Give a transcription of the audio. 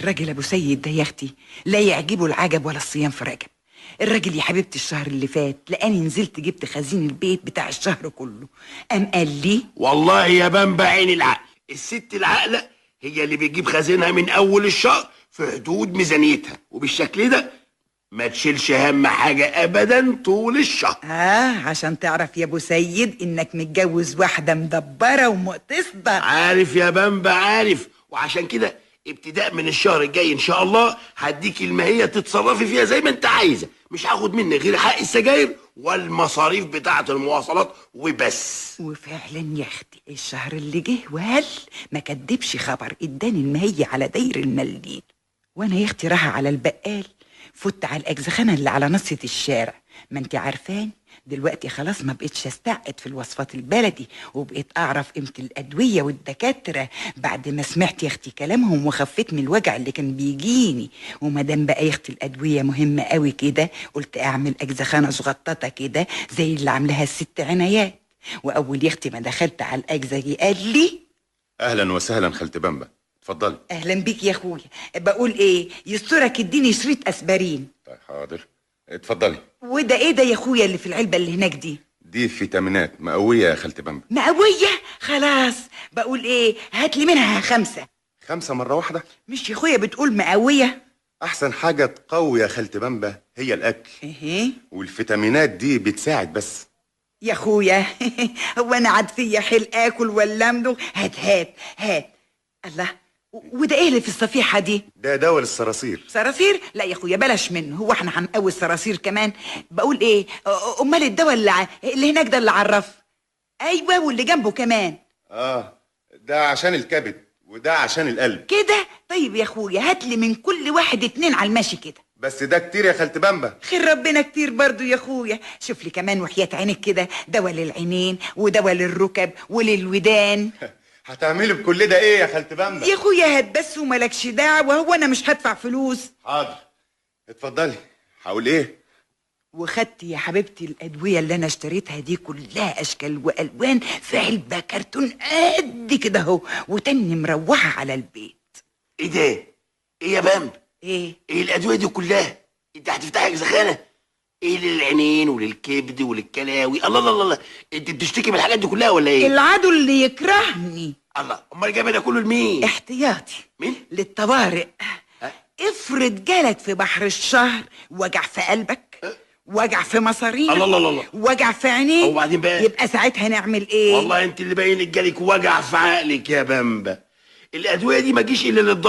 الراجل ابو سيد ده يا اختي لا يعجبه العجب ولا الصيام في رجب. الراجل يا حبيبتي الشهر اللي فات لقاني نزلت جبت خزين البيت بتاع الشهر كله، قام قال لي والله يا بنبع عين العقل، الست العاقله هي اللي بتجيب خزينها من اول الشهر في حدود ميزانيتها، وبالشكل ده ما تشيلش هم حاجه ابدا طول الشهر. عشان تعرف يا ابو سيد انك متجوز واحده مدبره ومقتصده. عارف يا بنبع عارف، وعشان كده ابتداء من الشهر الجاي ان شاء الله هديكي الماهيه تتصرفي فيها زي ما انت عايزه، مش هاخد منك غير حق السجاير والمصاريف بتاعه المواصلات وبس. وفعلا يا اختي الشهر اللي جه وهل ما كدبش خبر، اداني الماهيه على داير المليل. وانا يا اختي رايحه على البقال فت على الاجزخانه اللي على نصة الشارع، ما انت عارفاني دلوقتي خلاص ما بقتش استعقد في الوصفات البلدي، وبقيت اعرف قيمه الادويه والدكاتره بعد ما سمعت يا اختي كلامهم وخفيت من الوجع اللي كان بيجيني. وما دام بقى يا اختي الادويه مهمه قوي كده قلت اعمل اجزخانه صغططه كده زي اللي عاملاها الست عنايات. واول يا اختي ما دخلت على الاجزخي قال لي اهلا وسهلا خالتي بامبا، اتفضلي. اهلا بيك يا اخويا. بقول ايه يسترك اديني شريط اسبرين. طيب حاضر، اتفضلي. وده ايه ده يا اخويا اللي في العلبه اللي هناك دي فيتامينات مقويه يا خالتي بامبا. مقويه؟ خلاص. بقول ايه هات لي منها 5. 5 مرة واحدة؟ مش يا اخويا بتقول مقويه؟ احسن حاجه تقوي يا خالتي بامبا هي الاكل. ايه والفيتامينات دي بتساعد بس يا اخويا. هو انا عاد فيا حيل اكل ولا امضغ؟ هات. الله، وده ايه اللي في الصفيحه دي؟ ده دواء للصراصير. صراصير؟ لا يا اخويا بلاش منه، هو احنا هنقوي الصراصير كمان؟ بقول ايه امال الدواء اللي هناك ده اللي عرف؟ ايوه واللي جنبه كمان. ده عشان الكبد وده عشان القلب. كده؟ طيب يا اخويا هات لي من كل واحد 2 على الماشي كده. بس ده كتير يا خالتي بامبا. خير ربنا كتير برضو يا اخويا. شوف لي كمان وحياة عينك كده دواء للعينين ودواء للركب وللودان. هتعملي بكل ده ايه يا خالتي بامبا؟ يا اخويا هات بس وملكش دعوه، هو انا مش هدفع فلوس. حاضر، اتفضلي. هقول ايه؟ وخدت يا حبيبتي الادويه اللي انا اشتريتها دي كلها اشكال والوان في علبه كرتون قد كده اهو، وتاني مروحه على البيت. ايه ده؟ ايه يا بامب؟ ايه الادويه دي كلها؟ انت هتفتحي اجزخانه؟ ايه للعينين وللكبد وللكلاوي؟ الله، انت بتشتكي من الحاجات دي كلها ولا ايه؟ العدو اللي يكرهني. الله، امال جايبه ده كله لمين؟ احتياطي. مين؟ للطوارئ. افرض جالك في بحر الشهر وجع في قلبك، وجع في مصارينك، الله، وجع في عينيك، وبعدين بقى يبقى ساعتها نعمل ايه؟ والله انت اللي باين لك جالك وجع في عقلك يا بامبا. الادويه دي ما تجيش الا للضرر.